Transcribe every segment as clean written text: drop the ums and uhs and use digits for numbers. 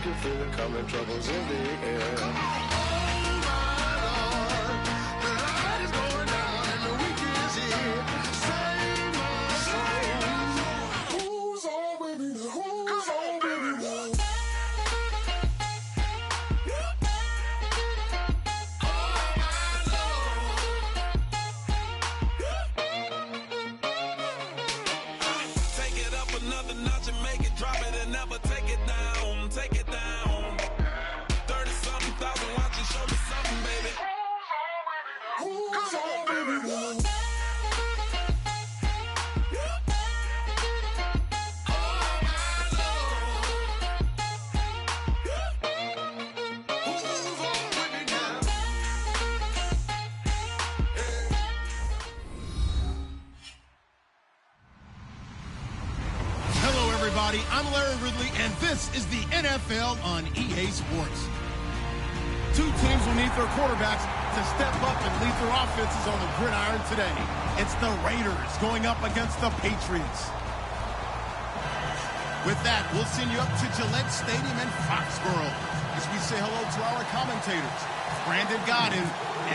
can feel it coming, troubles in the air. I'm Larry Ridley, and this is the NFL on EA Sports. Two teams will need their quarterbacks to step up and lead their offenses on the gridiron today. It's the Raiders going up against the Patriots. With that, we'll send you up to Gillette Stadium in Foxborough as we say hello to our commentators, Brandon Godden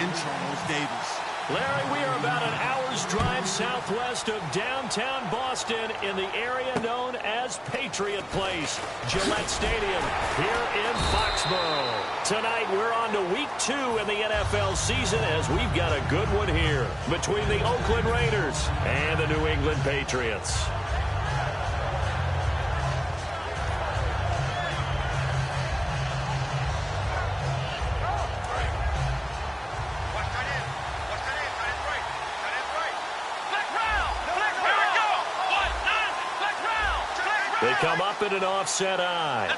and Charles Davis. Larry, we are about an hour's drive southwest of downtown Boston in the area known as Patriot Place, Gillette Stadium, here in Foxborough. Tonight, we're on to week 2 in the NFL season as we've got a good one here between the Oakland Raiders and the New England Patriots. They come up in an offset eye.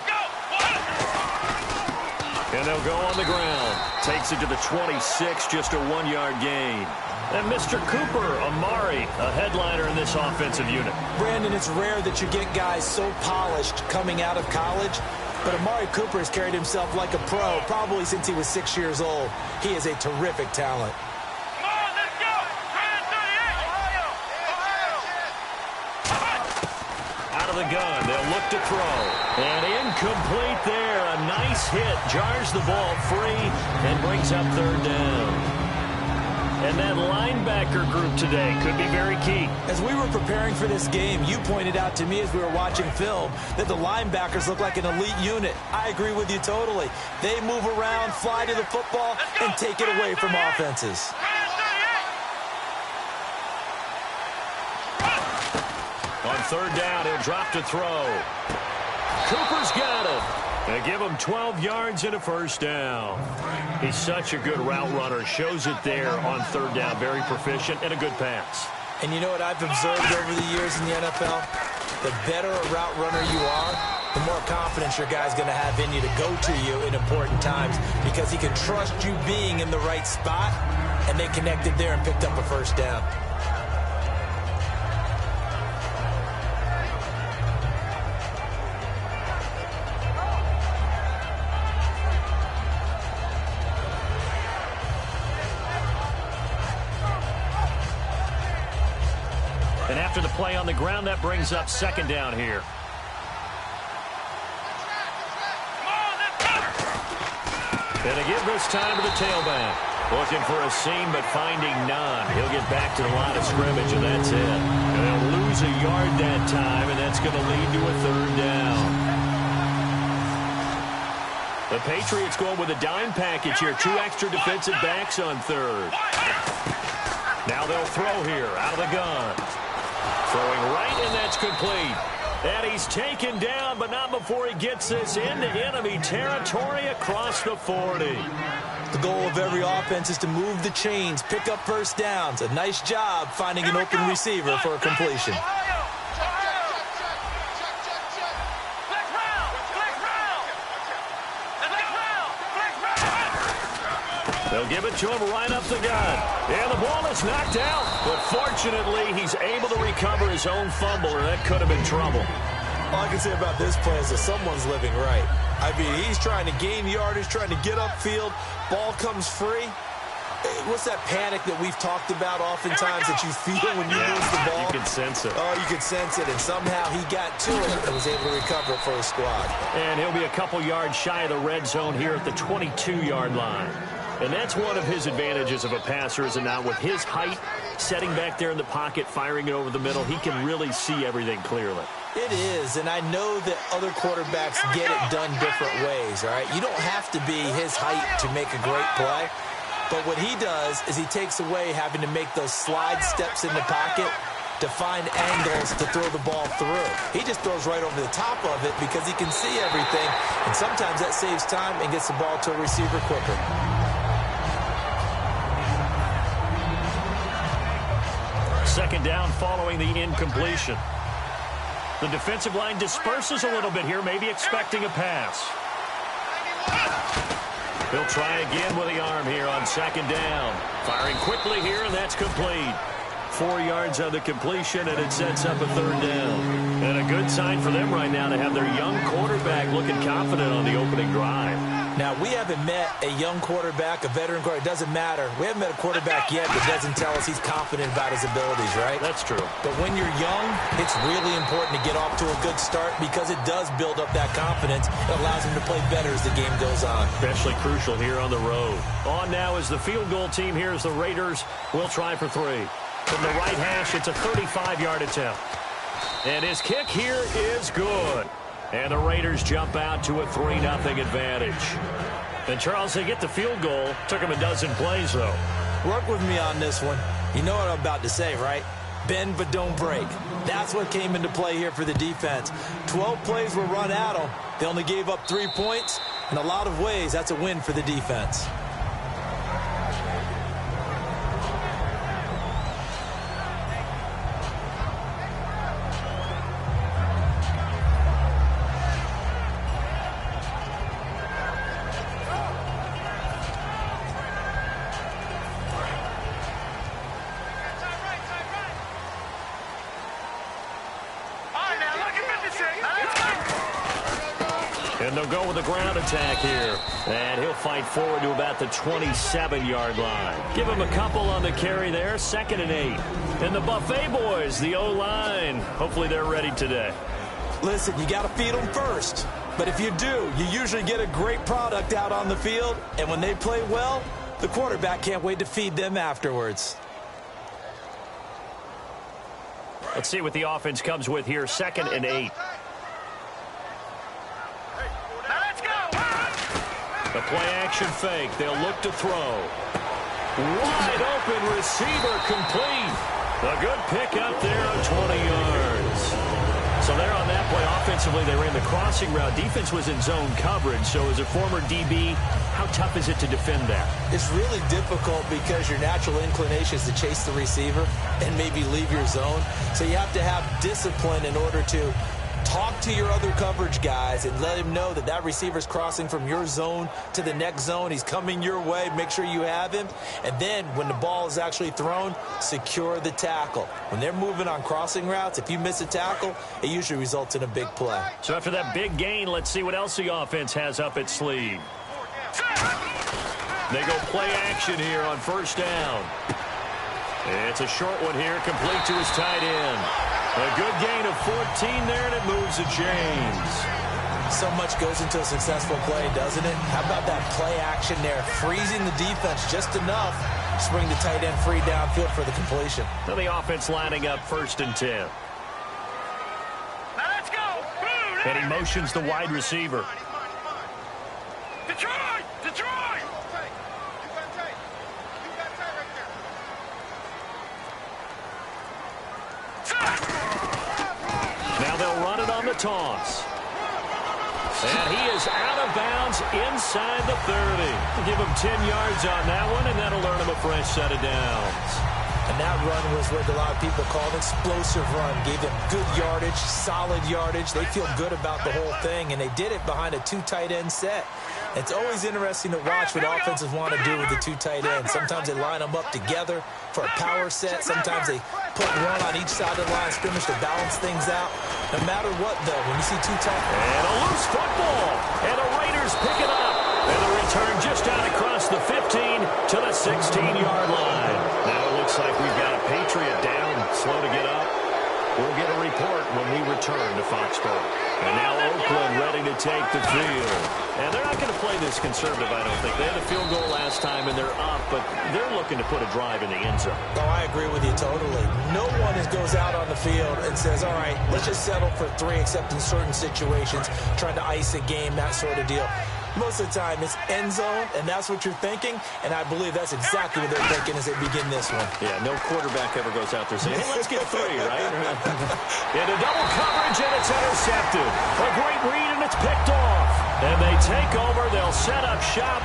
And they'll go on the ground. Takes it to the 26, just a 1-yard gain. And Mr. Cooper, Amari, a headliner in this offensive unit. Brandon, it's rare that you get guys so polished coming out of college, but Amari Cooper has carried himself like a pro probably since he was 6 years old. He is a terrific talent. The gun. They'll look to throw. And incomplete there. A nice hit. Jars the ball free and brings up third down. And that linebacker group today could be very key. As we were preparing for this game, you pointed out to me as we were watching film that the linebackers look like an elite unit. I agree with you totally. They move around, fly to the football, and take it away from offenses. On third down, he'll drop to throw. Cooper's got it. They give him 12 yards and a first down. He's such a good route runner. Shows it there on third down. Very proficient and a good pass. And you know what I've observed over the years in the NFL? The better a route runner you are, the more confidence your guy's going to have in you to go to you in important times because he can trust you being in the right spot, and they connected there and picked up a first down. And after the play on the ground, that brings up second down here. And they give this time to the tailback. Looking for a seam, but finding none. He'll get back to the line of scrimmage, and that's it. And they'll lose a yard that time, and that's going to lead to a third down. The Patriots going with a dime package here. 2 extra defensive backs on third. Now they'll throw here out of the gun. Throwing right, and that's complete. And he's taken down, but not before he gets this into enemy territory across the 40. The goal of every offense is to move the chains, pick up first downs. A nice job finding an open receiver for a completion. They'll give it to him right up the gut. And the ball is knocked out. But fortunately, he's able to recover his own fumble, or that could have been trouble. All I can say about this play is that someone's living right. I mean, he's trying to gain yardage, trying to get upfield. Ball comes free. What's that panic that we've talked about oftentimes that you feel when you lose the ball? You can sense it. Oh, you can sense it, and somehow he got to it and was able to recover it for his squad. And he'll be a couple yards shy of the red zone here at the 22-yard line. And that's one of his advantages of a passer, is it not? With his height, setting back there in the pocket, firing it over the middle, he can really see everything clearly. It is, and I know that other quarterbacks get it done different ways, all right? You don't have to be his height to make a great play, but what he does is he takes away having to make those slide steps in the pocket to find angles to throw the ball through. He just throws right over the top of it because he can see everything, and sometimes that saves time and gets the ball to a receiver quicker. Second down following the incompletion. The defensive line disperses a little bit here, maybe expecting a pass. He'll try again with the arm here on second down. Firing quickly here, and that's complete. 4 yards on the completion, and it sets up a third down. And a good sign for them right now to have their young quarterback looking confident on the opening drive. Now, we haven't met a young quarterback, a veteran quarterback. It doesn't matter. We haven't met a quarterback yet that doesn't tell us he's confident about his abilities, right? That's true. But when you're young, it's really important to get off to a good start because it does build up that confidence. It allows him to play better as the game goes on. Especially crucial here on the road. On now is the field goal team. Here's the Raiders. We'll try for 3. From the right hash, it's a 35-yard attempt. And his kick here is good. And the Raiders jump out to a 3-0 advantage. And, Charles, they get the field goal. Took him a dozen plays, though. Work with me on this one. You know what I'm about to say, right? Bend but don't break. That's what came into play here for the defense. 12 plays were run at them. They only gave up 3 points. In a lot of ways, that's a win for the defense. And they'll go with a ground attack here. And he'll fight forward to about the 27-yard line. Give him a couple on the carry there. 2nd and 8. And the Buffet boys, the O-line, hopefully they're ready today. Listen, you got to feed them first. But if you do, you usually get a great product out on the field. And when they play well, the quarterback can't wait to feed them afterwards. Let's see what the offense comes with here. 2nd and 8. The play-action fake. They'll look to throw. Wide open receiver complete. A good pick up there on 20 yards. So there on that play, offensively, they ran the crossing route. Defense was in zone coverage. So as a former DB, how tough is it to defend that? It's really difficult because your natural inclination is to chase the receiver and maybe leave your zone. So you have to have discipline in order to talk to your other coverage guys and let him know that that receiver's crossing from your zone to the next zone. He's coming your way. Make sure you have him. And then when the ball is actually thrown, secure the tackle. When they're moving on crossing routes, if you miss a tackle, it usually results in a big play. So after that big gain, let's see what else the offense has up its sleeve. They go play action here on 1st down. It's a short one here, complete to his tight end. A good gain of 14 there, and it moves the chains. So much goes into a successful play, doesn't it? How about that play action there, freezing the defense just enough to bring the tight end free downfield for the completion. Now the offense lining up 1st and 10. Let's go! And he motions the wide receiver. Detroit! Detroit! Now they'll run it on the toss. And he is out of bounds inside the 30. Give him 10 yards on that one, and that'll earn him a fresh set of downs. And that run was what a lot of people call an explosive run. Gave them good yardage, solid yardage. They feel good about the whole thing, and they did it behind a 2 tight end set. It's always interesting to watch what offenses want to do with the 2 tight ends. Sometimes they line them up together for a power set. Sometimes they put one on each side of the line of scrimmage to balance things out. No matter what, though, when you see 2 tight ends. And a loose football. And the Raiders pick it up. And the return just out across the 15 to the 16 report when we return to Foxborough. And now Oakland ready to take the field. And they're not going to play this conservative, I don't think. They had a field goal last time, and they're up, but they're looking to put a drive in the end zone. Oh, I agree with you totally. No one goes out on the field and says, all right, let's just settle for 3, except in certain situations, trying to ice a game, that sort of deal. Most of the time, it's end zone, and that's what you're thinking, and I believe that's exactly what they're thinking as they begin this one. Yeah, no quarterback ever goes out there saying, hey, let's get 3, right? Into double coverage, and it's intercepted. A great read, and it's picked off. And they take over. They'll set up shop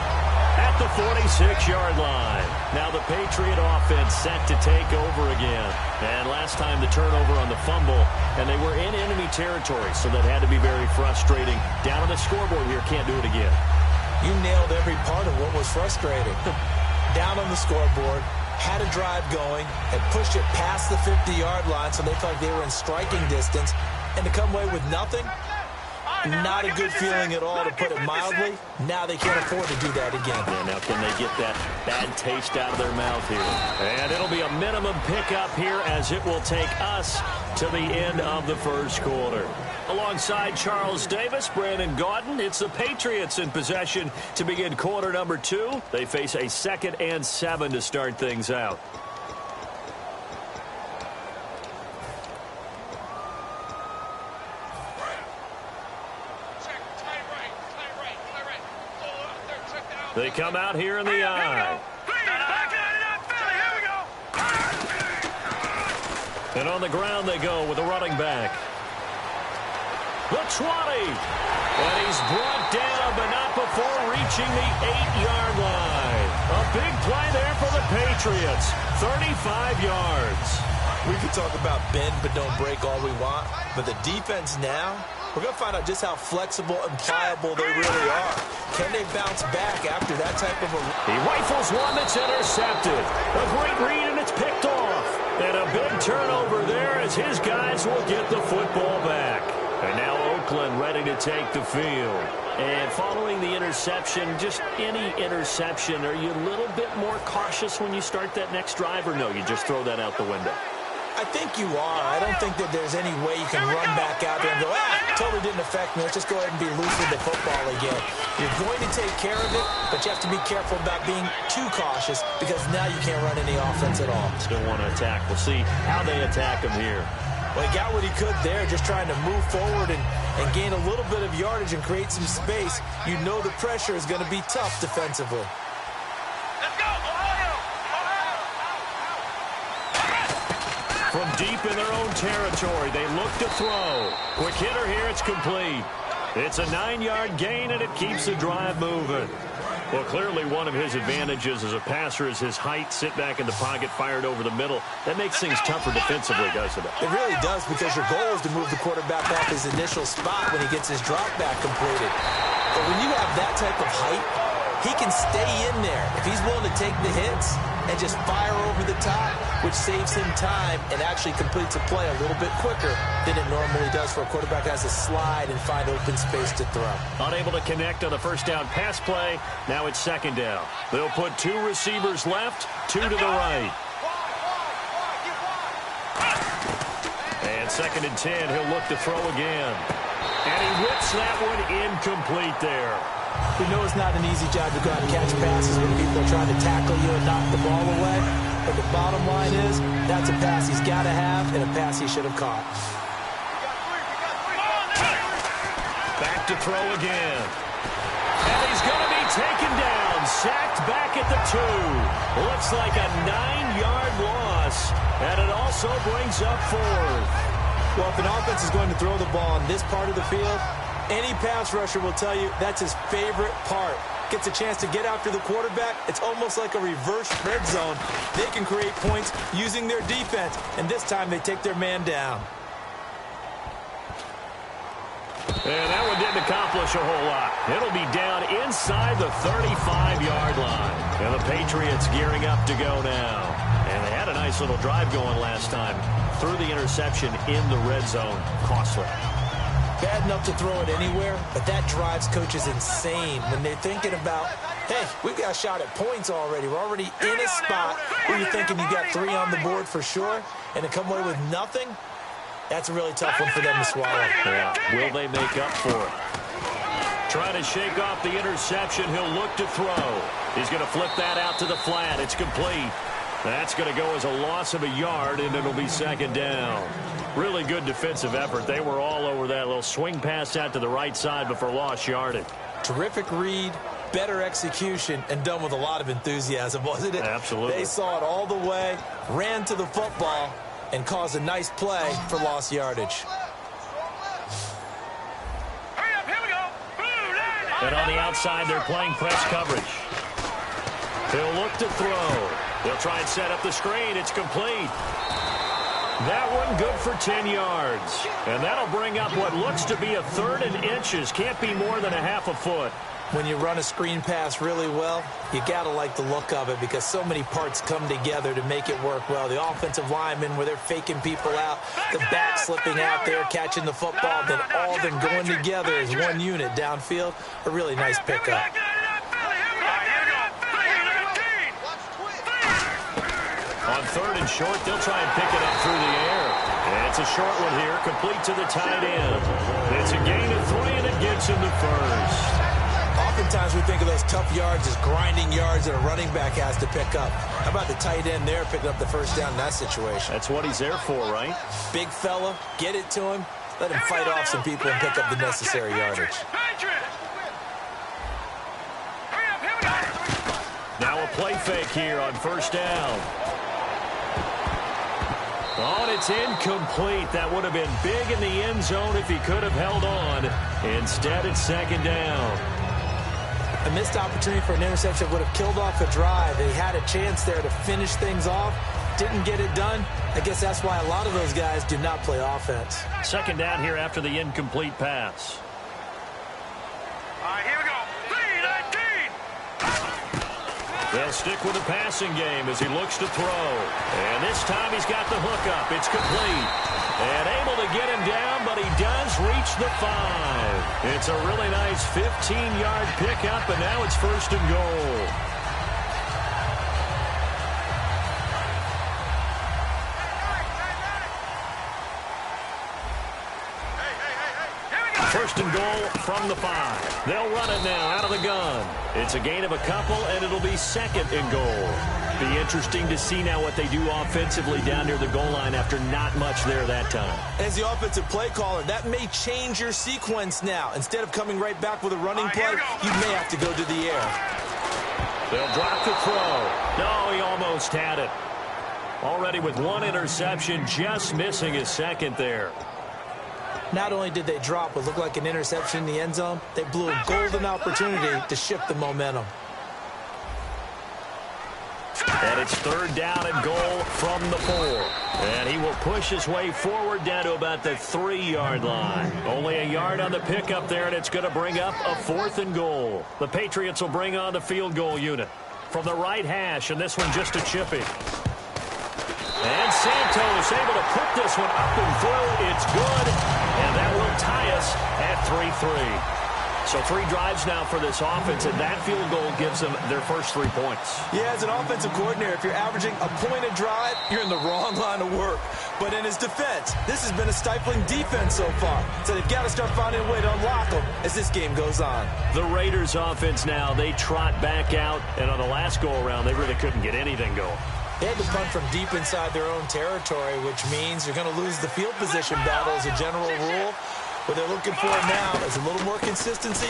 at the 46-yard line. Now the Patriot offense set to take over again. And last time the turnover on the fumble, and they were in enemy territory, so that had to be very frustrating. Down on the scoreboard here, can't do it again. You nailed every part of what was frustrating. Down on the scoreboard, had a drive going, had pushed it past the 50-yard line, so they felt like they were in striking distance, and to come away with nothing, not a good feeling at all, to put it mildly. Now they can't afford to do that again. Yeah, now can they get that bad taste out of their mouth here? And it'll be a minimum pickup here as it will take us to the end of the first quarter. Alongside Charles Davis, Brandon Gaudin, it's the Patriots in possession to begin quarter number 2. They face a 2nd and 7 to start things out. They come out here in the eye. And on the ground they go with a running back. The 20. And he's brought down, but not before reaching the 8-yard line. A big play there for the Patriots. 35 yards. We could talk about bend but don't break all we want, but the defense now, we're going to find out just how flexible and pliable they really are. Can they bounce back after that type of a... He rifles one that's intercepted. A great read, and it's picked off. And a big turnover there as his guys will get the football back. And now Oakland ready to take the field. And following the interception, just any interception, are you a little bit more cautious when you start that next drive, or no, you just throw that out the window? I think you are. I don't think that there's any way you can run back out there and go, totally didn't affect me. Let's just go ahead and be loose with the football again. You're going to take care of it, but you have to be careful about being too cautious because now you can't run any offense at all. Still want to attack. We'll see how they attack him here. Well, he got what he could there, just trying to move forward and gain a little bit of yardage and create some space. You know the pressure is going to be tough defensively. From deep in their own territory, they look to throw. Quick hitter here, it's complete. It's a 9-yard gain, and it keeps the drive moving. Well, clearly one of his advantages as a passer is his height, sit back in the pocket, fired over the middle. That makes things tougher defensively, doesn't it? It really does, because your goal is to move the quarterback off his initial spot when he gets his drop back completed. But when you have that type of height, he can stay in there. If he's willing to take the hits and just fire over the top, which saves him time and actually completes a play a little bit quicker than it normally does for a quarterback that has to slide and find open space to throw. Unable to connect on the first down pass play. Now it's second down. They'll put 2 receivers left, 2 to the right. And 2nd and 10, he'll look to throw again. And he whips that one incomplete there. We know it's not an easy job to go out and catch passes when people are trying to tackle you and knock the ball away. But the bottom line is, that's a pass he's got to have and a pass he should have caught. Back to throw again. And he's going to be taken down. Sacked back at the 2. Looks like a 9-yard loss. And it also brings up 4th. Well, if an offense is going to throw the ball on this part of the field, any pass rusher will tell you that's his favorite part. Gets a chance to get after the quarterback. It's almost like a reverse red zone. They can create points using their defense, and this time they take their man down. And that one didn't accomplish a whole lot. It'll be down inside the 35-yard line. And the Patriots gearing up to go now. And they had a nice little drive going last time. Threw the interception in the red zone. Costly. Bad enough to throw it anywhere, but that drives coaches insane when they're thinking about, hey, we've got a shot at points already. We're already in a spot where you're thinking you got 3 on the board for sure, and to come away with nothing, That's a really tough one for them to swallow. Yeah. Will they make up for it? Trying to shake off the interception. He'll look to throw. He's going to flip that out to the flat. It's complete. That's going to go as a loss of a yard, and it'll be second down. Really good defensive effort. They were all over that little swing pass out to the right side, but for lost yardage. Terrific read, better execution, and done with a lot of enthusiasm, wasn't it? Absolutely. They saw it all the way, ran to the football, and caused a nice play for lost yardage. And on the outside, they're playing press coverage. He'll look to throw. They'll try and set up the screen. It's complete. That one good for 10 yards. And that'll bring up what looks to be a 3rd and inches. Can't be more than a half a foot. When you run a screen pass really well, you got to like the look of it because so many parts come together to make it work well. The offensive linemen, where they're faking people out, the back slipping out there, catching the football, then all of them going together as one unit downfield. A really nice pickup. On 3rd and short, they'll try and pick it up through the air. And it's a short one here, complete to the tight end. It's a gain of 3, and it gets him the first. Oftentimes we think of those tough yards as grinding yards that a running back has to pick up. How about the tight end there picking up the first down in that situation? That's what he's there for, right? Big fella, get it to him, let him fight off some people and pick up the necessary yardage. Now a play fake here on first down. Oh, and it's incomplete. That would have been big in the end zone if he could have held on. Instead, it's second down. A missed opportunity for an interception would have killed off a drive. They had a chance there to finish things off. Didn't get it done. I guess that's why a lot of those guys do not play offense. Second down here after the incomplete pass. All right, here we go. 3-19. They'll stick with the passing game as he looks to throw. And this time he's got the hook up. It's complete. And able to get him down, but he does reach the 5. It's a really nice 15-yard pickup, and now it's 1st and goal. First and goal from the 5. They'll run it now out of the gun. It's a gain of a couple, and it'll be 2nd and goal. Be interesting to see now what they do offensively down near the goal line after not much there that time. As the offensive play caller, that may change your sequence now. Instead of coming right back with a running play, you may have to go to the air. They'll drop the throw. No, he almost had it. Already with 1 interception, just missing his 2nd there. Not only did they drop what looked like an interception in the end zone, they blew a golden opportunity to shift the momentum. And it's 3rd down and goal from the 4. And he will push his way forward down to about the 3-yard line. Only a yard on the pickup there, and it's going to bring up a 4th and goal. The Patriots will bring on the field goal unit from the right hash, and this one just a chippy. And Santos able to put this one up and through. It's good, and that will tie us at 3-3. So 3 drives now for this offense, and that field goal gives them their first 3 points. Yeah, as an offensive coordinator, if you're averaging a point a drive, you're in the wrong line of work. But in his defense, this has been a stifling defense so far. So they've got to start finding a way to unlock them as this game goes on. The Raiders offense now, they trot back out, and on the last go-around, they really couldn't get anything going. They had to punt from deep inside their own territory, which means you're going to lose the field position battle as a general rule. What they're looking for now is a little more consistency,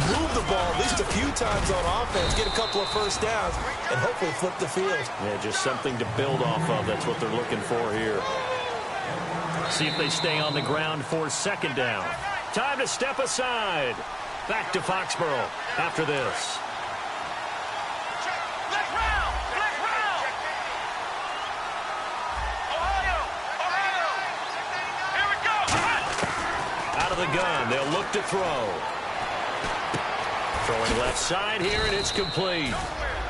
move the ball at least a few times on offense, get a couple of first downs, and hopefully flip the field. Yeah, just something to build off of. That's what they're looking for here. See if they stay on the ground for 2nd down. Time to step aside. Back to Foxborough after this. The gun. They'll look to throw. Throwing left side here, and it's complete.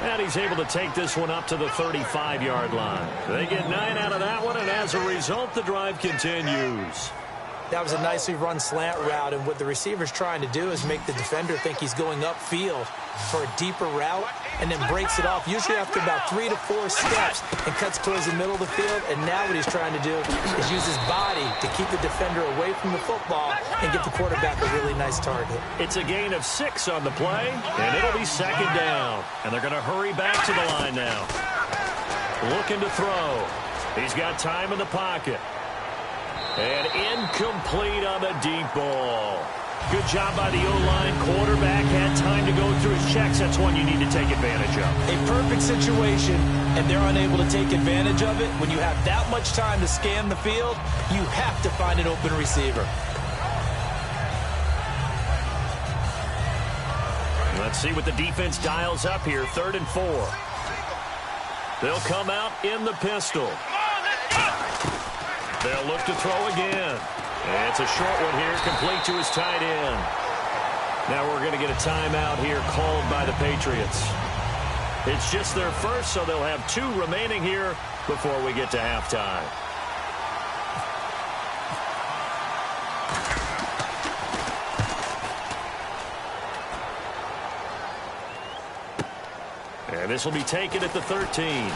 And he's able to take this one up to the 35-yard line. They get 9 out of that one, and as a result, the drive continues. That was a nicely run slant route, and what the receiver's trying to do is make the defender think he's going upfield for a deeper route and then breaks it off, usually after about 3 to 4 steps, and cuts towards the middle of the field. And now what he's trying to do is use his body to keep the defender away from the football and give the quarterback a really nice target. It's a gain of 6 on the play, and it'll be second down. And they're going to hurry back to the line now. Looking to throw. He's got time in the pocket. And incomplete on the deep ball. Good job by the O-line. Quarterback had time to go through his checks. That's one you need to take advantage of. A perfect situation, and they're unable to take advantage of it. When you have that much time to scan the field, you have to find an open receiver. Let's see what the defense dials up here. 3rd and 4. They'll come out in the pistol. They'll look to throw again. And it's a short one here, complete to his tight end. Now we're going to get a timeout here called by the Patriots. It's just their first, so they'll have 2 remaining here before we get to halftime. And this will be taken at the 13.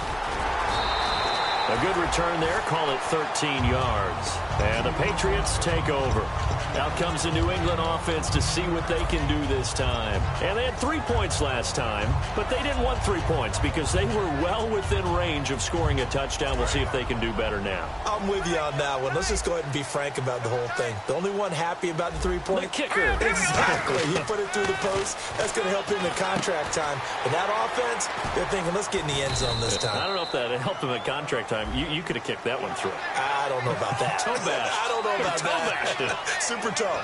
A good return there. Call it 13 yards. And the Patriots take over. Out comes the New England offense to see what they can do this time. And they had 3 points last time, but they didn't want 3 points because they were well within range of scoring a touchdown. We'll see if they can do better now. I'm with you on that one. Let's just go ahead and be frank about the whole thing. The only one happy about the 3-point? The kicker. Exactly. He put it through the post. That's going to help him in contract time. But that offense, they're thinking, let's get in the end zone this time. I don't know if that helped him at contract time. You could have kicked that one through. I don't know about that. Toe bash. I don't know about Toe bashed that. it. Super toe.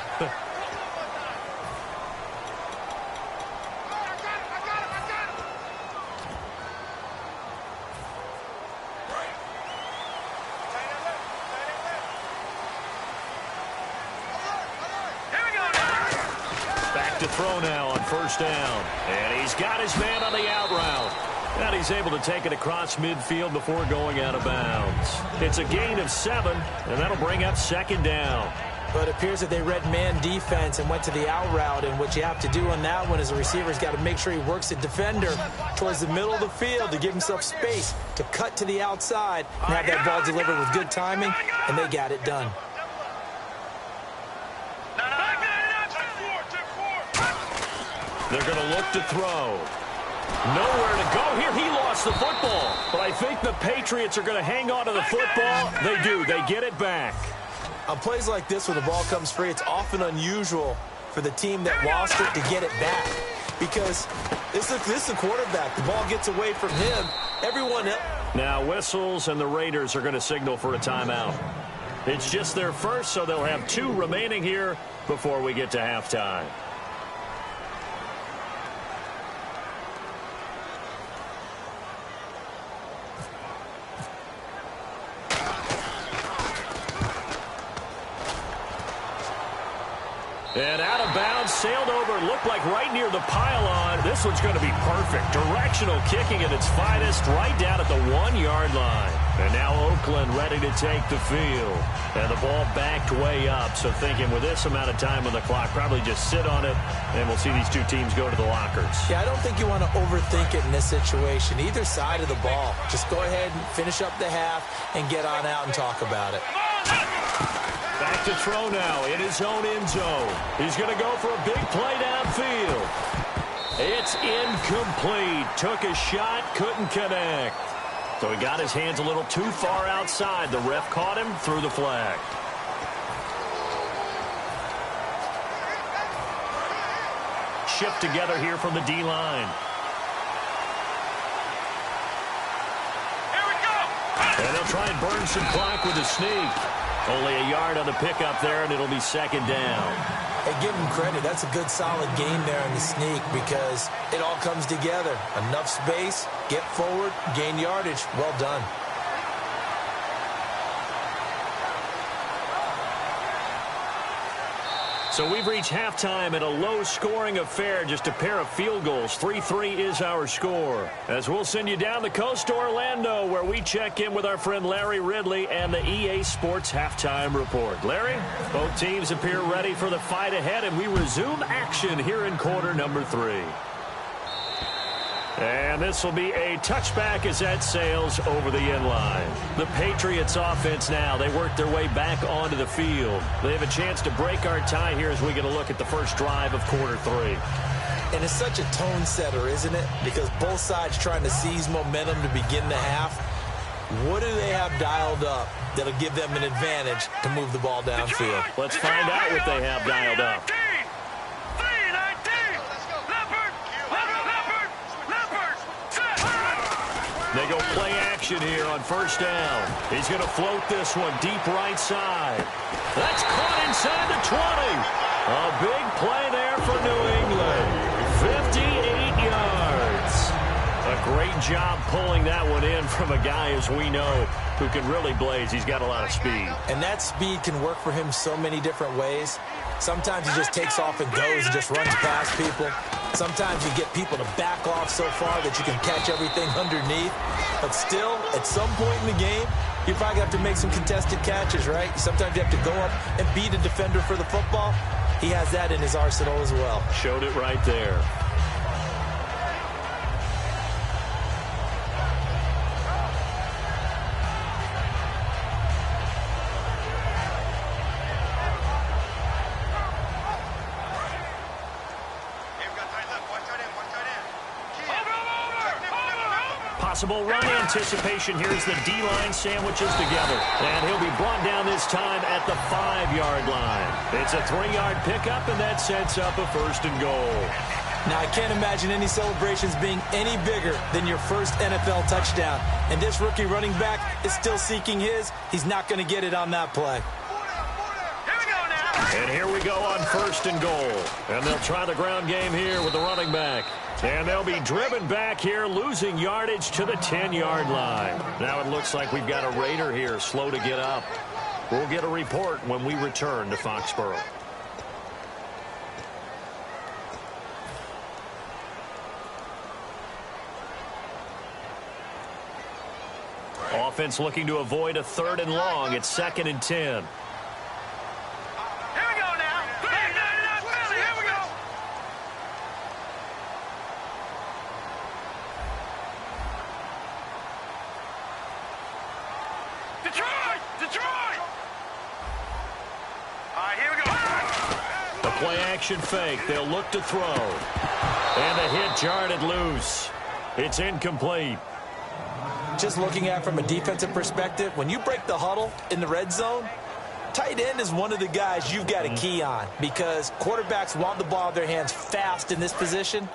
Back to throw now on 1st down. And he's got his man on the out route. And he's able to take it across midfield before going out of bounds. It's a gain of 7, and that'll bring up 2nd down. But it appears that they read man defense and went to the out route, and what you have to do on that one is the receiver's got to make sure he works the defender towards the middle of the field to give himself space to cut to the outside and have that ball delivered with good timing, and they got it done. They're going to look to throw. Nowhere to go here. He lost the football. But I think the Patriots are going to hang on to the football. They do. They get it back. On plays like this where the ball comes free, it's often unusual for the team that lost it to get it back. Because this is the quarterback. The ball gets away from him. Everyone else. Now whistles, and the Raiders are going to signal for a timeout. It's just their first, so they'll have 2 remaining here before we get to halftime. And out of bounds, sailed over, looked like right near the pylon. This one's going to be perfect. Directional kicking at its finest, right down at the 1-yard line. And now Oakland ready to take the field. And the ball backed way up, so thinking with this amount of time on the clock, probably just sit on it, and we'll see these 2 teams go to the lockers. Yeah, I don't think you want to overthink it in this situation. Either side of the ball. Just go ahead and finish up the half and get on out and talk about it. Back to throw now in his own end zone. He's going to go for a big play downfield. It's incomplete. Took a shot, couldn't connect. So he got his hands a little too far outside. The ref caught him, threw the flag. Shift together here from the D-line. Here we go. And they'll try and burn some clock with a sneak. Only a yard on the pickup there, and it'll be 2nd down. Hey, give him credit. That's a good, solid game there in the sneak because it all comes together. Enough space, get forward, gain yardage. Well done. So we've reached halftime at a low-scoring affair, just a pair of field goals. 3-3 is our score. As we'll send you down the coast to Orlando, where we check in with our friend Larry Ridley and the EA Sports Halftime Report. Larry, both teams appear ready for the fight ahead, and we resume action here in quarter number 3. And this will be a touchback as that sails over the end line. The Patriots offense now, they work their way back onto the field. They have a chance to break our tie here as we get a look at the first drive of quarter 3. And it's such a tone setter, isn't it? Because both sides trying to seize momentum to begin the half. What do they have dialed up that'll give them an advantage to move the ball downfield? Let's find out what they have dialed up. They go play action here on first down. He's going to float this one deep right side. That's caught inside the 20. A big play there for New England. 58 yards. A great job pulling that one in from a guy, as we know, who can really blaze. He's got a lot of speed. And that speed can work for him so many different ways. Sometimes he just takes off and goes and just runs past people. Sometimes you get people to back off so far that you can catch everything underneath. But still, at some point in the game, you probably have to make some contested catches, right? Sometimes you have to go up and beat a defender for the football. He has that in his arsenal as well. Showed it right there. Possible run anticipation. Here's the D-line sandwiches together. And he'll be brought down this time at the 5-yard line. It's a 3-yard pickup, and that sets up a first and goal. Now, I can't imagine any celebrations being any bigger than your first NFL touchdown. And this rookie running back is still seeking his. He's not going to get it on that play. And here we go on first and goal. And they'll try the ground game here with the running back. And they'll be driven back here, losing yardage to the 10-yard line. Now it looks like we've got a Raider here, slow to get up. We'll get a report when we return to Foxborough. Offense looking to avoid a 3rd and long. It's 2nd and 10. Play-action fake. They'll look to throw. And the hit jarred it loose. It's incomplete. Just looking at it from a defensive perspective, when you break the huddle in the red zone, tight end is one of the guys you've got to key on because quarterbacks want the ball in their hands fast in this position,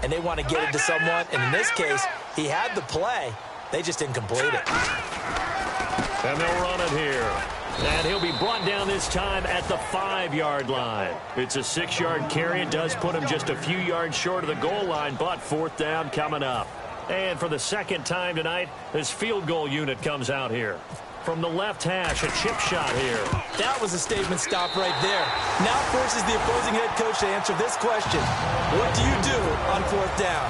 and they want to get it to someone. And in this case, he had the play. They just didn't complete it. And they'll run it here. And he'll be brought down this time at the 5-yard line. It's a 6-yard carry. It does put him just a few yards short of the goal line, but 4th down coming up. And for the second time tonight, this field goal unit comes out here. From the left hash, a chip shot here. That was a statement stop right there. Now forces the opposing head coach to answer this question. What do you do on 4th down?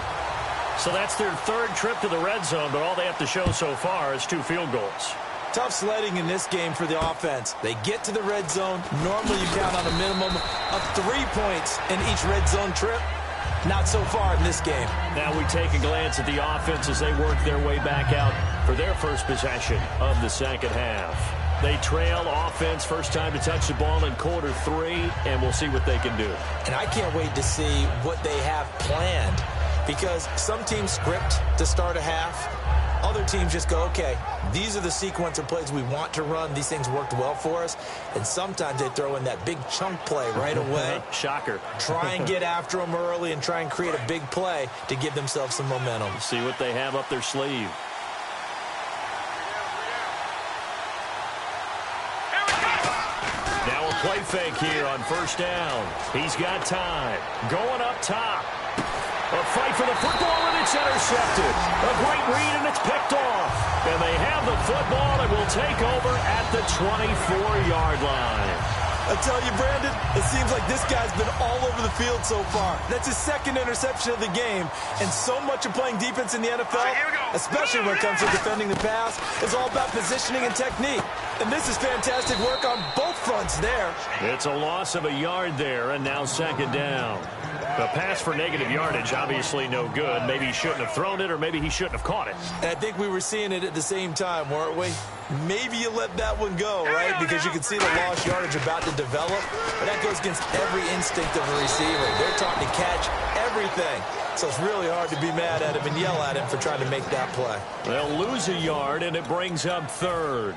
So that's their 3rd trip to the red zone, but all they have to show so far is 2 field goals. Tough sledding in this game for the offense. They get to the red zone. Normally you count on a minimum of 3 points in each red zone trip. Not so far in this game. Now we take a glance at the offense as they work their way back out for their first possession of the second half. They trail offense, first time to touch the ball in quarter 3, and we'll see what they can do. And I can't wait to see what they have planned because some teams script to start a half. Other teams just go, okay, these are the sequence of plays we want to run. These things worked well for us. And sometimes they throw in that big chunk play right away. Shocker. Try and get after them early and try and create a big play to give themselves some momentum. See what they have up their sleeve. Now a play fake here on first down. He's got time. Going up top. A fight for the football, and it's intercepted. A great read, and it's picked off. And they have the football and will take over at the 24-yard line. I tell you, Brandon, it seems like this guy's been all over the field so far. That's his second interception of the game. And so much of playing defense in the NFL, especially when it comes to defending the pass, is all about positioning and technique. And this is fantastic work on both fronts there. It's a loss of a yard there, and now second down. The pass for negative yardage, obviously no good. Maybe he shouldn't have thrown it, or maybe he shouldn't have caught it. And I think we were seeing it at the same time, weren't we? Maybe you let that one go, right? Because you can see the lost yardage about to develop. But that goes against every instinct of a receiver. They're taught to catch everything. So it's really hard to be mad at him and yell at him for trying to make that play. They'll lose a yard, and it brings up third.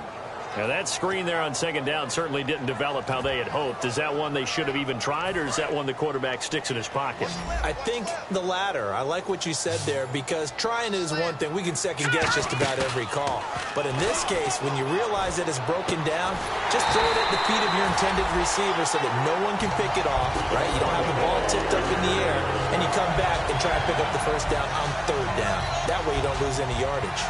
Now, that screen there on second down certainly didn't develop how they had hoped. Is that one they should have even tried, or is that one the quarterback sticks in his pocket? I think the latter. I like what you said there, because trying is one thing. We can second-guess just about every call. But in this case, when you realize that it's broken down, just throw it at the feet of your intended receiver so that no one can pick it off, right? You don't have the ball tipped up in the air, and you come back and try and pick up the first down on third down. That way you don't lose any yardage.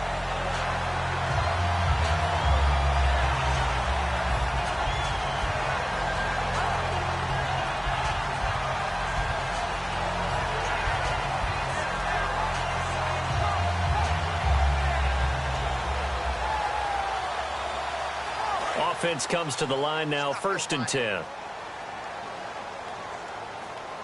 Offense comes to the line now, 1st and 10.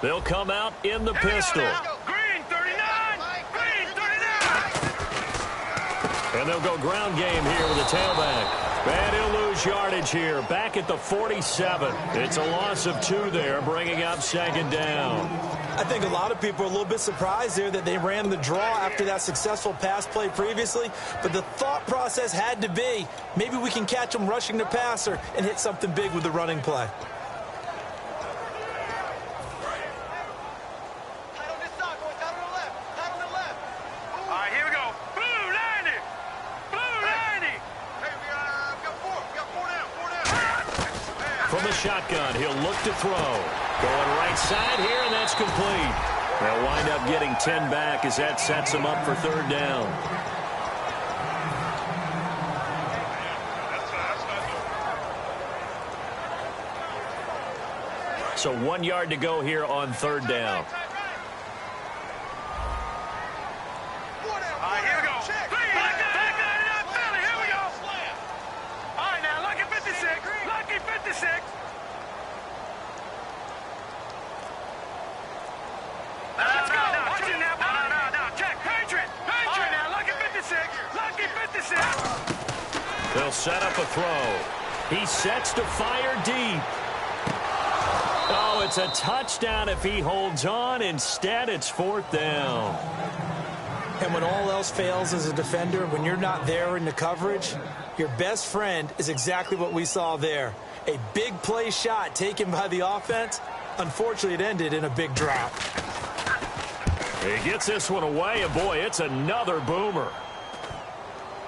They'll come out in the pistol. Green 39! Green 39! And they'll go ground game here with a tailback. And he'll lose yardage here, back at the 47. It's a loss of 2 there, bringing up second down. I think a lot of people are a little bit surprised there that they ran the draw after that successful pass play previously. But the thought process had to be, maybe we can catch them rushing the passer and hit something big with the running play. All right, here we go. Blue 90! Blue 90! Hey, we got 4. We got 4 down. 4 down. From the shotgun, he'll look to throw. Going right side here, and that's complete. They'll wind up getting 10 back as that sets them up for third down. So 1 yard to go here on third down. All right, here we go. Back 99 Philly. Here we go. All right, now, lucky 56. Lucky 56. Let's go. Watch it now. No. Check. Patriot. All right, now, lucky 56. Lucky 56. They'll set up a throw. He sets to fire deep. Oh, it's a touchdown if he holds on. Instead, it's 4th down. And when all else fails as a defender, when you're not there in the coverage, your best friend is exactly what we saw there. A big play shot taken by the offense. Unfortunately, it ended in a big drop. He gets this one away, and boy, it's another boomer.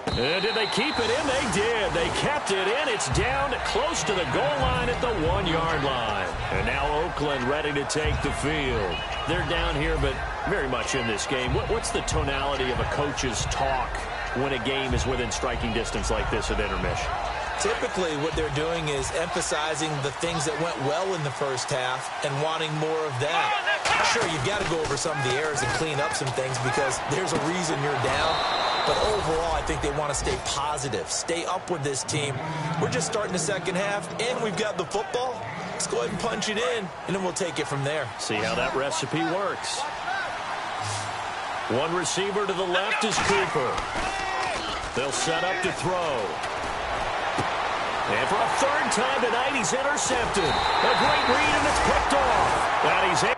And did they keep it in? They did. They kept it in. It's down close to the goal line at the 1 yard line. And now Oakland ready to take the field. They're down here, but very much in this game. What's the tonality of a coach's talk when a game is within striking distance like this at intermission? Typically, what they're doing is emphasizing the things that went well in the first half and wanting more of that. Sure, you've got to go over some of the errors and clean up some things because there's a reason you're down. But overall, I think they want to stay positive, stay up with this team. We're just starting the second half, and we've got the football. Let's go ahead and punch it in, and then we'll take it from there. See how that recipe works. One receiver to the left is Cooper. They'll set up to throw. And for a 3rd time tonight, he's intercepted. A great read, and it's picked off. And he's able.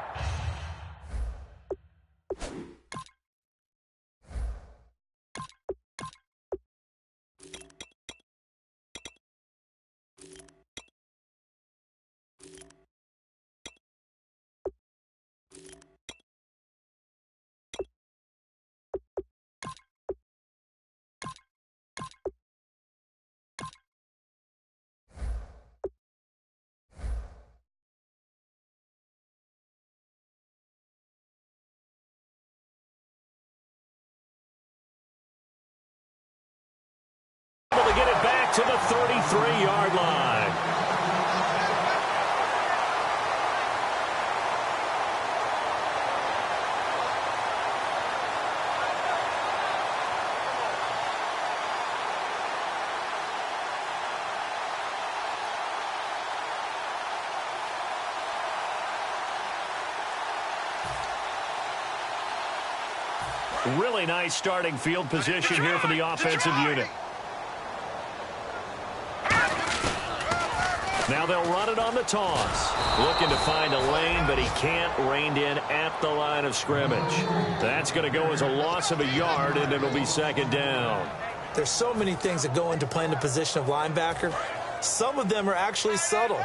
To get it back to the 33-yard line. Really nice starting field position here for the offensive unit. Now they'll run it on the toss. Looking to find a lane, but he can't. Reined in at the line of scrimmage. That's going to go as a loss of a yard, and it'll be second down. There's so many things that go into playing the position of linebacker. Some of them are actually subtle.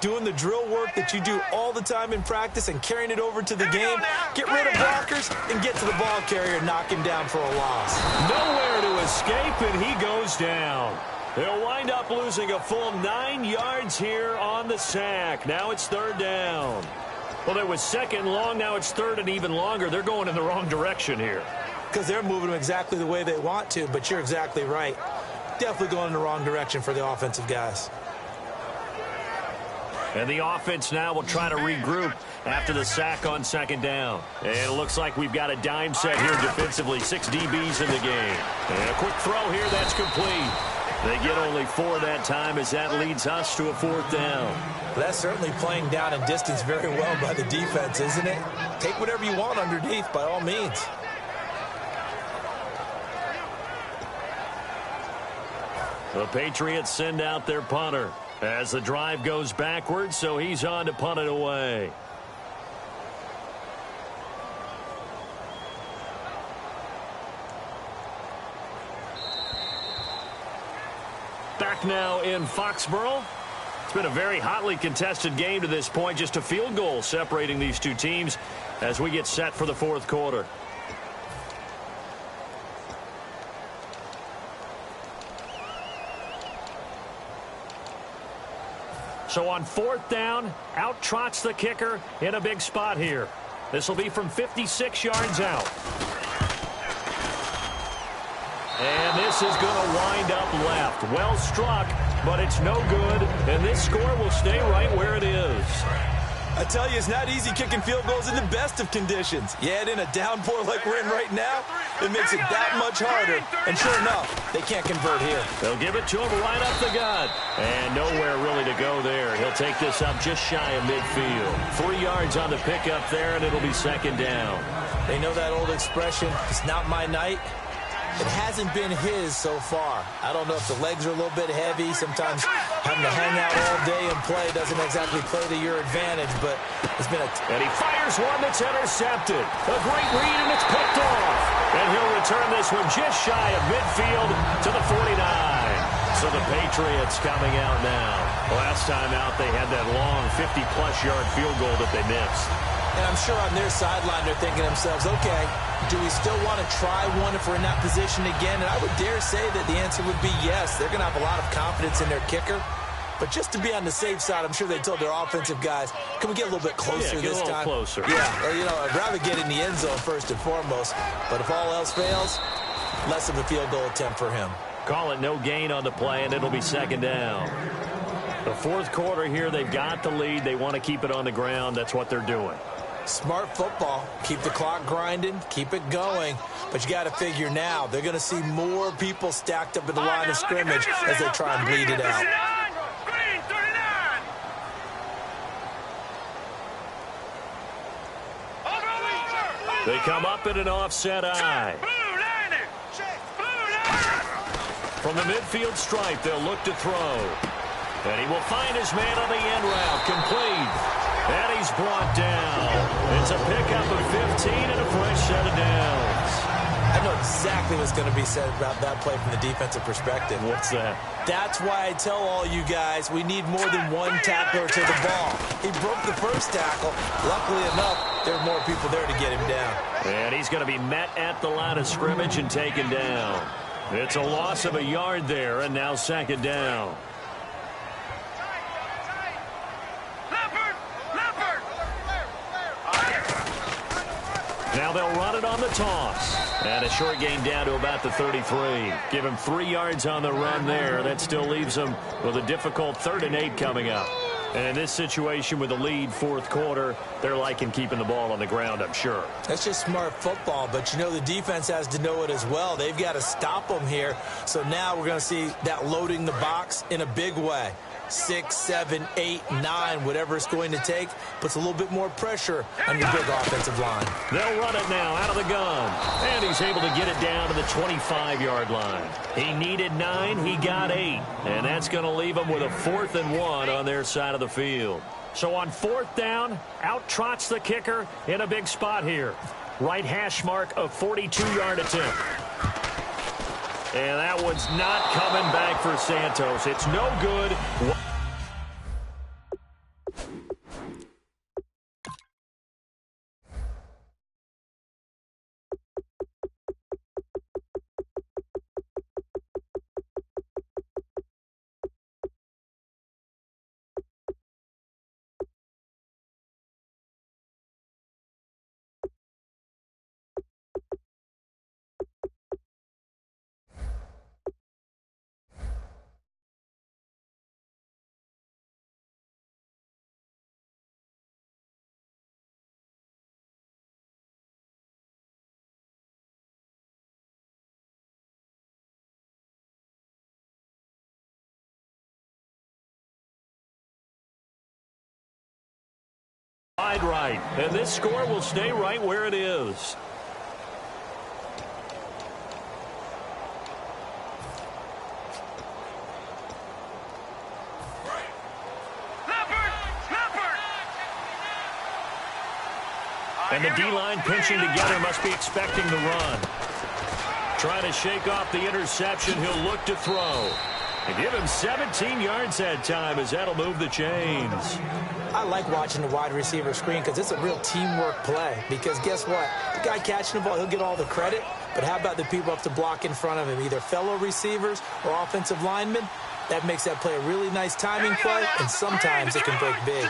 Doing the drill work that you do all the time in practice and carrying it over to the game. Get rid of blockers and get to the ball carrier and knock him down for a loss. Nowhere to escape, and he goes down. They'll wind up losing a full 9 yards here on the sack. Now it's third down. Well, it was second long. Now it's third and even longer. They're going in the wrong direction here. Because they're moving them exactly the way they want to, but you're exactly right. Definitely going in the wrong direction for the offensive guys. And the offense now will try to regroup after the sack on second down. And it looks like we've got a dime set here defensively. 6 DBs in the game. And a quick throw here, that's complete. They get only 4 that time as that leads us to a fourth down. That's certainly playing down and distance very well by the defense, isn't it? Take whatever you want underneath by all means. The Patriots send out their punter as the drive goes backwards, so he's on to punt it away. Back now in Foxborough. It's been a very hotly contested game to this point. Just a field goal separating these two teams as we get set for the fourth quarter. So on fourth down, out trots the kicker in a big spot here. This will be from 56 yards out. And this is going to wind up left. Well struck, but it's no good. And this score will stay right where it is. I tell you, it's not easy kicking field goals in the best of conditions. You add in a downpour like we're in right now, it makes it that much harder. And sure enough, they can't convert here. They'll give it to him right up the gut. And nowhere really to go there. He'll take this up just shy of midfield. 3 yards on the pickup there, and it'll be second down. They know that old expression, it's not my night. It hasn't been his so far. I don't know if the legs are a little bit heavy. Sometimes having to hang out all day and play doesn't exactly play to your advantage, but it's been a... And he fires one that's intercepted. A great read, and it's picked off. And he'll return this one just shy of midfield to the 49. So the Patriots coming out now. Last time out, they had that long 50-plus yard field goal that they missed. And I'm sure on their sideline they're thinking to themselves, okay, do we still want to try one if we're in that position again? And I would dare say that the answer would be yes. They're going to have a lot of confidence in their kicker. But just to be on the safe side, I'm sure they told their offensive guys, can we get a little bit closer this time? Get a little closer. Yeah, well, you know, I'd rather get in the end zone first and foremost. But if all else fails, less of a field goal attempt for him. Call it no gain on the play, and it'll be second down. The fourth quarter here, they've got the lead. They want to keep it on the ground. That's what they're doing. Smart football. Keep the clock grinding. Keep it going. But you got to figure now, they're going to see more people stacked up in the line of scrimmage as they try and bleed it out. Green 39. They come up in an offset eye. From the midfield stripe, they'll look to throw. And he will find his man on the end route. Complete. And he's brought down. It's a pickup of 15 and a fresh set of downs. I know exactly what's going to be said about that play from the defensive perspective. What's that? That's why I tell all you guys we need more than one tackler to the ball. He broke the first tackle. Luckily enough, there were more people there to get him down. And he's going to be met at the line of scrimmage and taken down. It's a loss of a yard there, and now second down. Now they'll run it on the toss. And a short gain down to about the 33. Give him 3 yards on the run there. That still leaves them with a difficult 3rd and 8 coming up. And in this situation with the lead fourth quarter, they're liking keeping the ball on the ground, I'm sure. That's just smart football, but you know the defense has to know it as well. They've got to stop them here. So now we're going to see that loading the box in a big way. 6, 7, 8, 9, whatever it's going to take, puts a little bit more pressure on your big offensive line. They'll run it now out of the gun. And he's able to get it down to the 25-yard line. He needed 9, he got 8. And that's going to leave him with a 4th and 1 on their side of the field. So on 4th down, out trots the kicker in a big spot here. Right hash mark of 42-yard attempt. And that one's not coming back for Santos. It's no good. Wide right, and this score will stay right where it is. And the D-line pinching together must be expecting the run. Trying to shake off the interception, he'll look to throw. And give him 17 yards that time as that'll move the chains. I like watching the wide receiver screen because it's a real teamwork play. Because guess what? The guy catching the ball, he'll get all the credit. But how about the people up to block in front of him, either fellow receivers or offensive linemen? That makes that play a really nice timing play, and sometimes it can break big.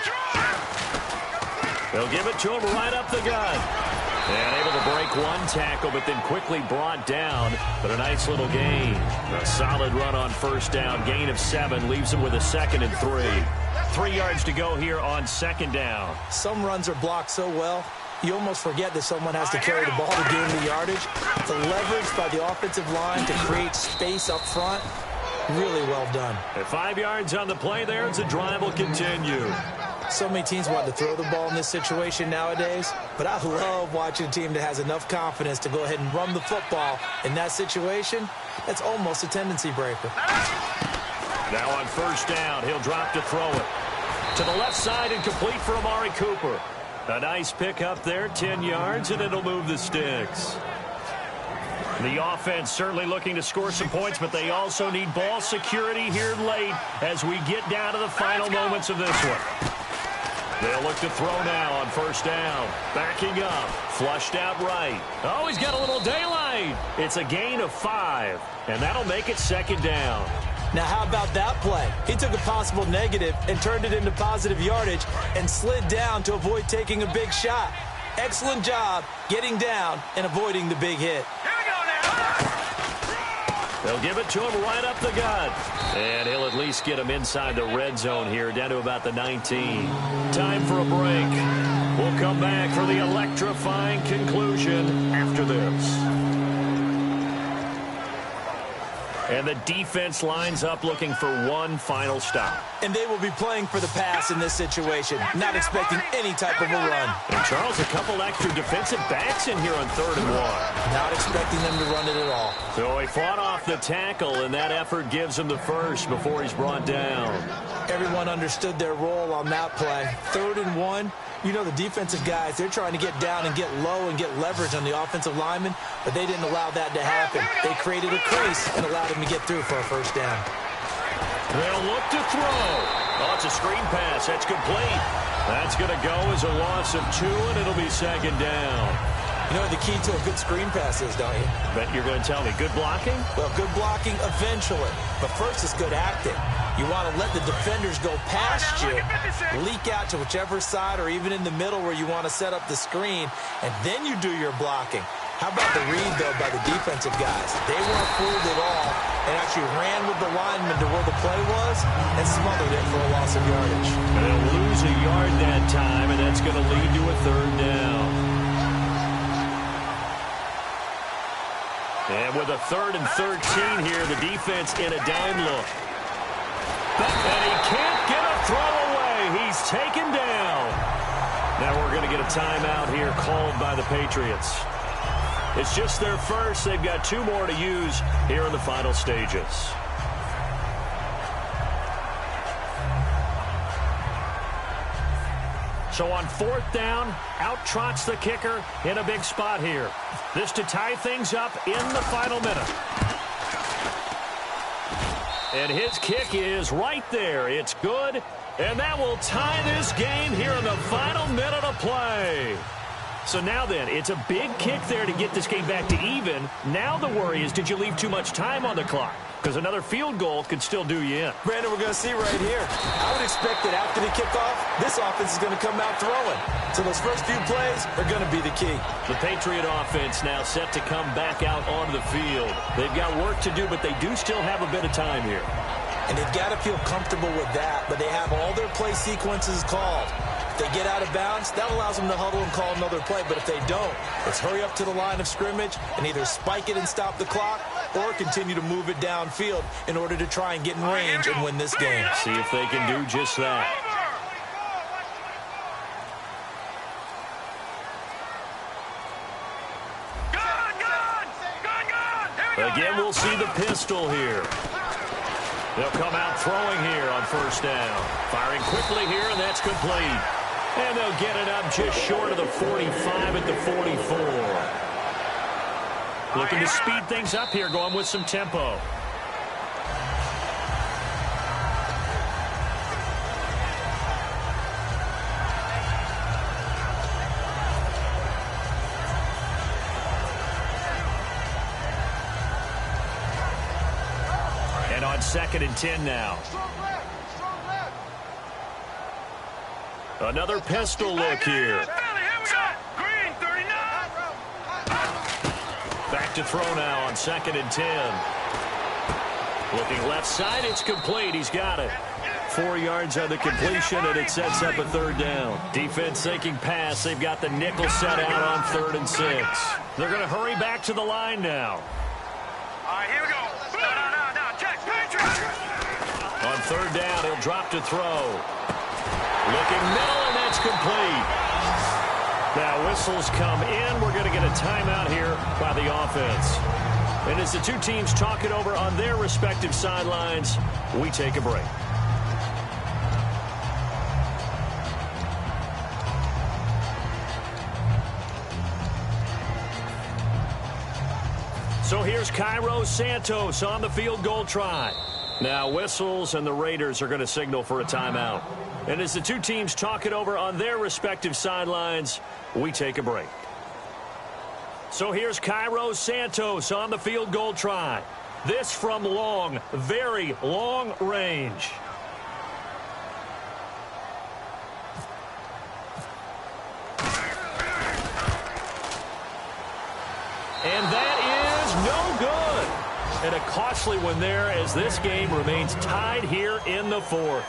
They'll give it to him right up the gut. And able to break one tackle, but then quickly brought down. But a nice little gain. A solid run on 1st down. Gain of 7 leaves him with a 2nd and 3. 3 yards to go here on 2nd down. Some runs are blocked so well, you almost forget that someone has to carry the ball to gain the yardage. The leverage by the offensive line to create space up front, really well done. At 5 yards on the play there, as the drive will continue. So many teams want to throw the ball in this situation nowadays, but I love watching a team that has enough confidence to go ahead and run the football. In that situation, that's almost a tendency breaker. Now on 1st down, he'll drop to throw it. To the left side and complete for Amari Cooper. A nice pick up there, 10 yards, and it'll move the sticks. The offense certainly looking to score some points, but they also need ball security here late as we get down to the final moments of this one. They'll look to throw now on 1st down. Backing up. Flushed out right. Oh, he's got a little daylight. It's a gain of 5, and that'll make it 2nd down. Now, how about that play? He took a possible negative and turned it into positive yardage and slid down to avoid taking a big shot. Excellent job getting down and avoiding the big hit. They'll give it to him right up the gut. And he'll at least get him inside the red zone here, down to about the 19. Time for a break. We'll come back for the electrifying conclusion after this. And the defense lines up looking for one final stop. And they will be playing for the pass in this situation, not expecting any type of a run. And Charles, a couple extra defensive backs in here on 3rd and 1. Not expecting them to run it at all. So he fought off the tackle, and that effort gives him the first before he's brought down. Everyone understood their role on that play. 3rd and 1. You know, the defensive guys, they're trying to get down and get low and get leverage on the offensive linemen, but they didn't allow that to happen. They created a crease and allowed him to get through for a 1st down. They'll look to throw. Oh, it's a screen pass. That's complete. That's going to go as a loss of 2, and it'll be 2nd down. You know what the key to a good screen pass is, don't you? Bet you're going to tell me. Good blocking? Well, good blocking eventually. But first is good acting. You want to let the defenders go past you, leak out to whichever side or even in the middle where you want to set up the screen, and then you do your blocking. How about the read, though, by the defensive guys? They weren't fooled at all and actually ran with the lineman to where the play was and smothered it for a loss of yardage. And they'll lose a yard that time, and that's going to lead to a 3rd down. And with a 3rd and 13 here, the defense in a dime look. And he can't he's taken down. Now we're going to get a timeout here called by the Patriots. It's just their first. They've got 2 more to use here in the final stages. So on 4th down, out trots the kicker in a big spot here. This to tie things up in the final minute. And his kick is right there. It's good. And that will tie this game here in the final minute of play. So now then, it's a big kick there to get this game back to even. Now the worry is, did you leave too much time on the clock? Because another field goal could still do you in. Brandon, we're going to see right here. I would expect that after the kickoff, this offense is going to come out throwing. So those first few plays are going to be the key. The Patriot offense now set to come back out onto the field. They've got work to do, but they do still have a bit of time here. And they've got to feel comfortable with that, but they have all their play sequences called. If they get out of bounds, that allows them to huddle and call another play. But if they don't, it's hurry up to the line of scrimmage and either spike it and stop the clock or continue to move it downfield in order to try and get in range and win this game. See if they can do just that. Again, we'll see the pistol here. They'll come out throwing here on 1st down. Firing quickly here, and that's complete. And they'll get it up just short of the 45 at the 44. Looking to speed things up here, going with some tempo. And on 2nd and 10 now. Another pistol look here. Back to throw now on 2nd and 10. Looking left side, it's complete. He's got it. 4 yards on the completion, and it sets up a 3rd down. Defense thinking pass. They've got the nickel set out on 3rd and 6. They're going to hurry back to the line now. All right, here we go. No, check. On 3rd down, he'll drop to throw. Looking middle, and that's complete. Now whistles come in. We're going to get a timeout here by the offense. And as the 2 teams talk it over on their respective sidelines, we take a break. So here's Cairo Santos on the field goal try. Now whistles, and the Raiders are going to signal for a timeout. And as the 2 teams talk it over on their respective sidelines, we take a break. So here's Cairo Santos on the field goal try. This from long, very long range. And that is no good. And a costly one there as this game remains tied here in the 4th.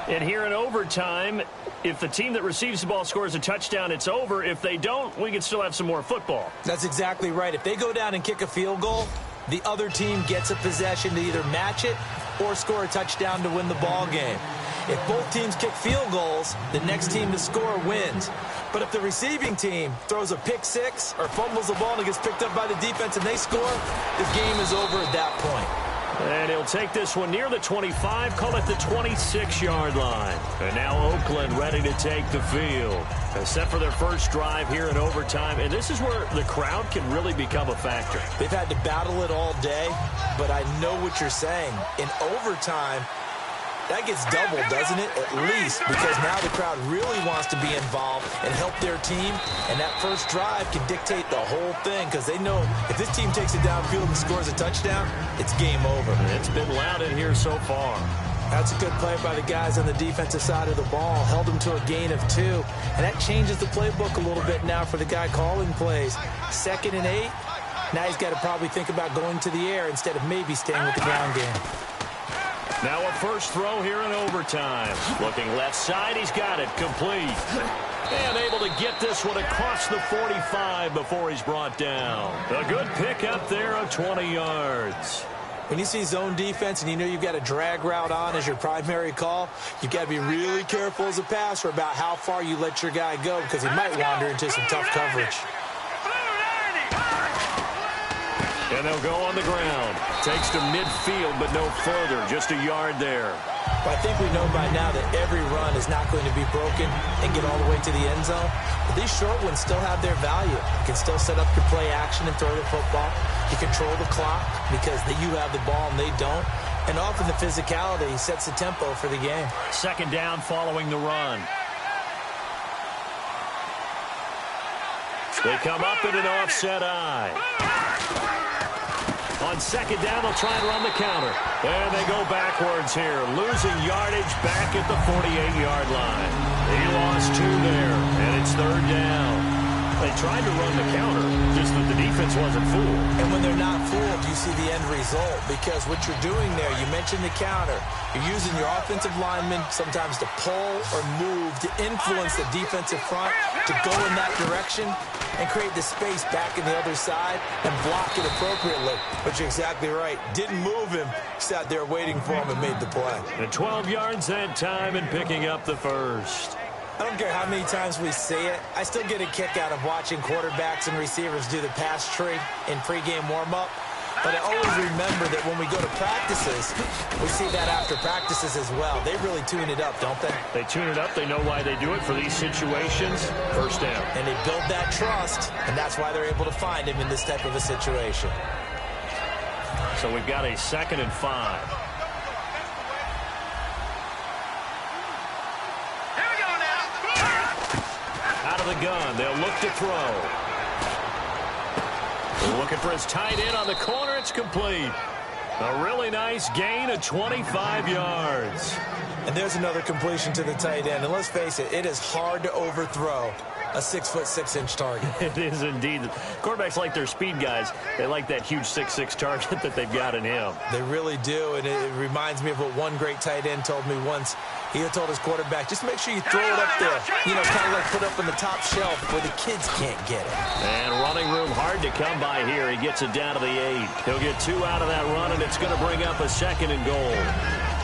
And here in overtime, if the team that receives the ball scores a touchdown, it's over. If they don't, we can still have some more football. That's exactly right. If they go down and kick a field goal, the other team gets a possession to either match it or score a touchdown to win the ball game. If both teams kick field goals, the next team to score wins. But if the receiving team throws a pick 6 or fumbles the ball and it gets picked up by the defense and they score, the game is over at that point. And he'll take this one near the 25, call it the 26-yard line. And now Oakland ready to take the field. Set for their first drive here in overtime. And this is where the crowd can really become a factor. They've had to battle it all day, but I know what you're saying. In overtime, that gets doubled, doesn't it? At least, because now the crowd really wants to be involved and help their team, and that first drive can dictate the whole thing because they know if this team takes it downfield and scores a touchdown, it's game over. It's been loud in here so far. That's a good play by the guys on the defensive side of the ball. Held them to a gain of 2, and that changes the playbook a little bit now for the guy calling plays. 2nd and 8, now he's got to probably think about going to the air instead of maybe staying with the ground game. Now a first throw here in overtime. Looking left side, he's got it, complete. And able to get this one across the 45 before he's brought down. A good pick up there of 20 yards. When you see zone defense and you know you've got a drag route on as your primary call, you've got to be really careful as a passer about how far you let your guy go because he might wander into some tough coverage. And they'll go on the ground. Takes to midfield, but no further. Just a yard there. Well, I think we know by now that every run is not going to be broken and get all the way to the end zone. But these short ones still have their value. You can still set up your play action and throw the football. You control the clock because you have the ball and they don't. And often the physicality sets the tempo for the game. Second down following the run. They come up in an offset eye. On second down, they'll try and run the counter. And they go backwards here, losing yardage back at the 48-yard line. He lost 2 there, and it's third down. They tried to run the counter, just that the defense wasn't fooled. And when they're not fooled, you see the end result. Because what you're doing there, you mentioned the counter. You're using your offensive linemen sometimes to pull or move to influence the defensive front to go in that direction and create the space back in the other side and block it appropriately. But you're exactly right. Didn't move him. Sat there waiting for him and made the play. And 12 yards that time and picking up the first. I don't care how many times we say it. I still get a kick out of watching quarterbacks and receivers do the pass tree in pregame warm-up. But I always remember that when we go to practices, we see that after practices as well. They really tune it up, don't they? They tune it up. They know why they do it for these situations. First down. And they build that trust, and that's why they're able to find him in this type of a situation. So we've got a 2nd and 5. Out of the gun, they'll look to throw. Looking for his tight end on the corner. It's complete. A really nice gain of 25 yards. And there's another completion to the tight end. And let's face it, it is hard to overthrow a 6'6" target. It is indeed. Quarterbacks like their speed guys. They like that huge 6'6" target that they've got in him. They really do, and it reminds me of what one great tight end told me once. He had told his quarterback, just make sure you throw it up there. You know, kind of like put up on the top shelf where the kids can't get it. And running room hard to come by here. He gets it down to the 8. He'll get 2 out of that run, and it's going to bring up a 2nd and goal.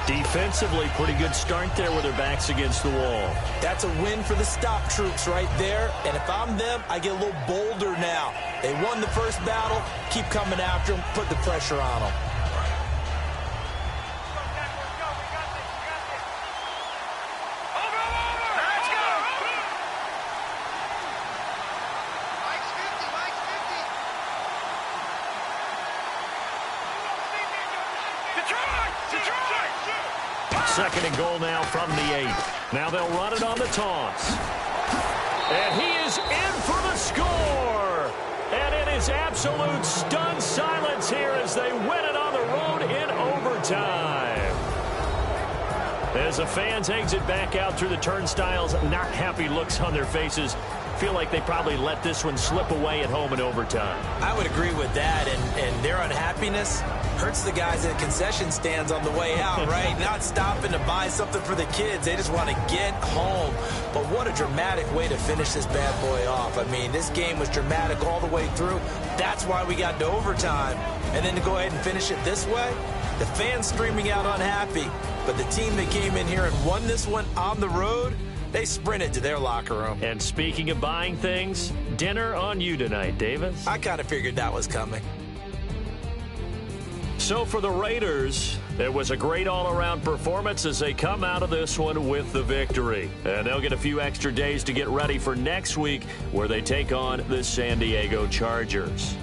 Defensively, pretty good start there with their backs against the wall. That's a win for the stop troops right there. And if I'm them, I get a little bolder now. They won the first battle. Keep coming after them. Put the pressure on them. Second and goal now from the 8. Now they'll run it on the toss. And he is in for the score. And it is absolute stunned silence here as they win it on the road in overtime. As the fans exit back out through the turnstiles, not happy looks on their faces. Feel like they probably let this one slip away at home in overtime. I would agree with that, and their unhappiness hurts the guys at concession stands on the way out, right? Not stopping to buy something for the kids. They just want to get home. But what a dramatic way to finish this bad boy off. I mean, this game was dramatic all the way through. That's why we got to overtime. And then to go ahead and finish it this way, the fans streaming out unhappy. But the team that came in here and won this one on the road, they sprinted to their locker room. And speaking of buying things, dinner on you tonight, Davis. I kind of figured that was coming. So for the Raiders, it was a great all-around performance as they come out of this one with the victory. And they'll get a few extra days to get ready for next week where they take on the San Diego Chargers.